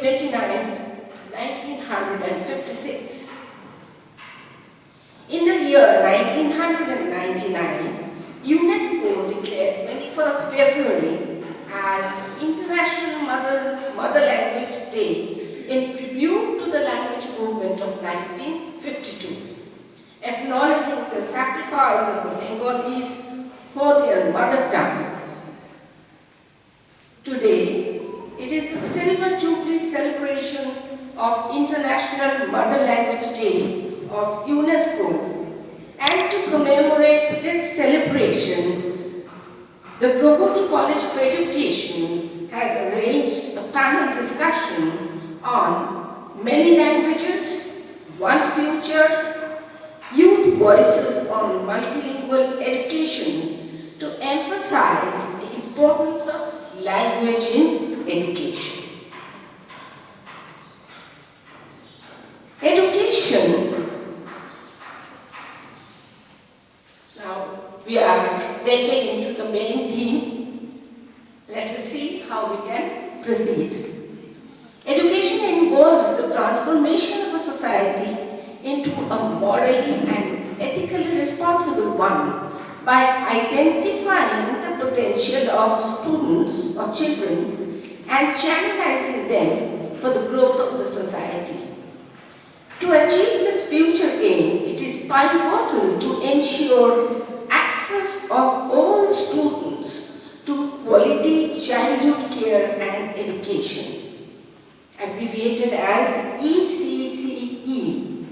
29, 1956. In the year 1999, UNESCO declared 21st February as International Mother Language Day in tribute to the language movement of 1952, acknowledging the sacrifice of the Bengalis for their mother tongue. Today, it is the Silver Jubilee celebration of International Mother Language Day of UNESCO, and to commemorate this celebration, the Pragati College of Education has arranged a panel discussion on many languages, one future, youth voices on multilingual education to emphasize the importance of language in education. Education. Now we are delving into the main theme. Let us see how we can proceed. Education involves the transformation of a society into a morally and ethically responsible one by identifying the potential of students or children and channelizing them for the growth of the society. To achieve this future aim, it is pivotal to ensure access of all students to quality childhood care and education, abbreviated as ECCE.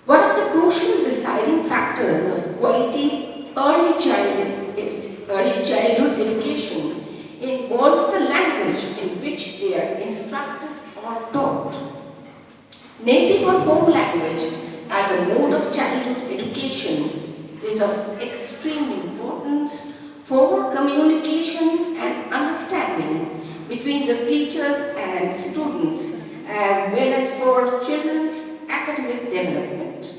One of the crucial deciding factors of quality early childhood education involves the language in which they are instructed or taught. Native or home language as a mode of childhood education is of extreme importance for communication and understanding between the teachers and students, as well as for children's academic development.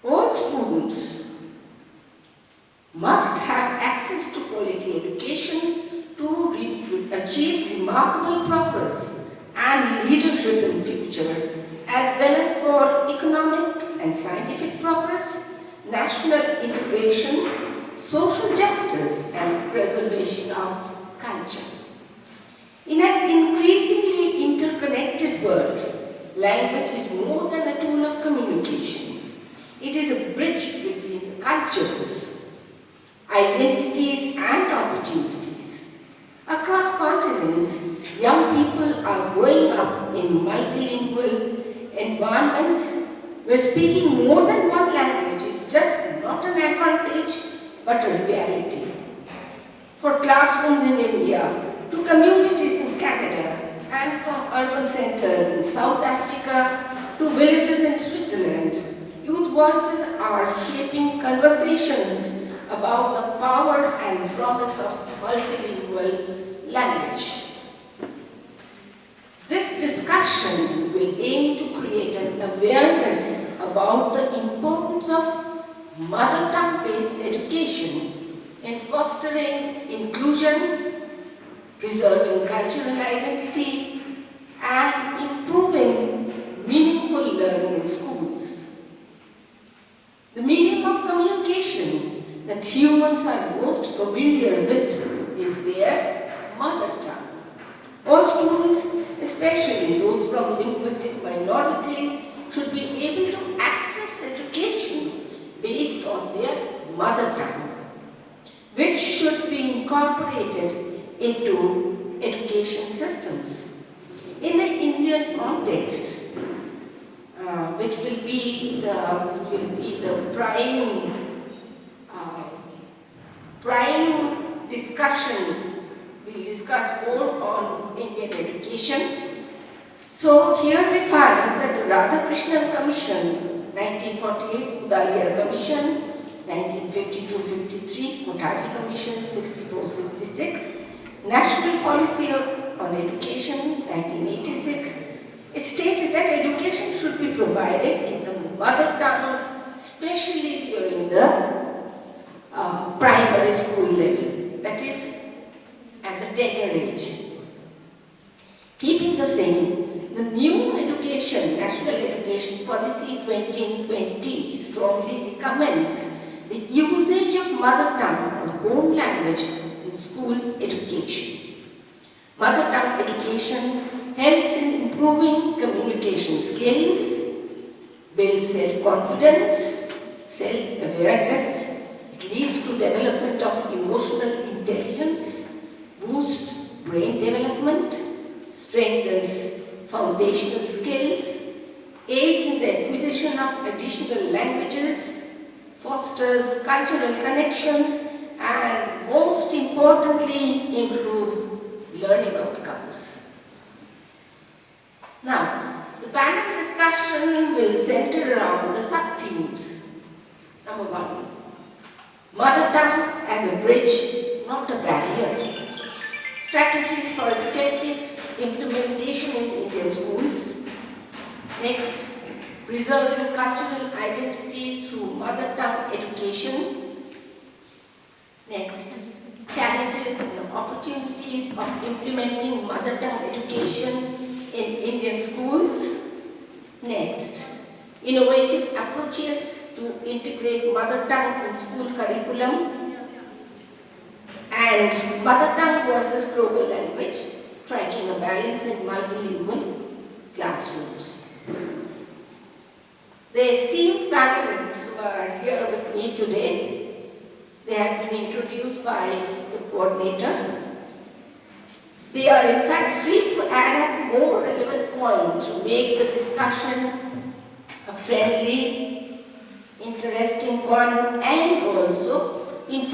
All students must have access to quality education to achieve remarkable progress and leadership in future, as well as for economic and scientific progress, national integration, social justice, and preservation of culture. In an increasingly interconnected world, language is more than a tool of communication. It is a bridge between the cultures, identities, and opportunities. Across continents, young people are growing up in multilingual environments where speaking more than one language is just not an advantage but a reality. For classrooms in India, to communities in Canada, and from urban centers in South Africa to villages in Switzerland, youth voices are shaping conversations about the power and promise of multilingual language. This discussion will aim to create an awareness about the importance of mother tongue-based education in fostering inclusion, preserving cultural identity, and improving meaningful learning in schools. The medium of communication that humans are most familiar with is their mother tongue. All students, especially those from linguistic minorities, should be able to access education based on their mother tongue, which should be incorporated into education systems. In the Indian context, which will be the prime discussion, we'll discuss more on Indian education. So here we find that the Radhakrishnan Commission, 1948, Udaliyar Commission, 1952-53, Kothari Commission, 64-66, National Policy on Education, 1986, it stated that education should be provided in the mother tongue, especially during the primary school level, that is, at the tenure age. Policy 2020 strongly recommends the usage of mother tongue or home language in school education. Mother tongue education helps in improving communication skills, builds self-confidence, self-awareness. It leads to development of emotional intelligence, boosts brain development, strengthens foundational skills, aids in the acquisition of additional languages, fosters cultural connections, and most importantly, improves learning outcomes. Now, the panel discussion will center around the sub-themes. Number 1, mother tongue as a bridge, not a barrier. Strategies for effective implementation in Indian schools. Next, preserving cultural identity through mother tongue education. Next, challenges and opportunities of implementing mother tongue education in Indian schools. Next, innovative approaches to integrate mother tongue in school curriculum. And mother tongue versus global language, striking a balance in multilingual classrooms. The esteemed panelists who are here with me today, they have been introduced by the coordinator. They are in fact free to add up more relevant points to make the discussion a friendly, interesting one and also informative.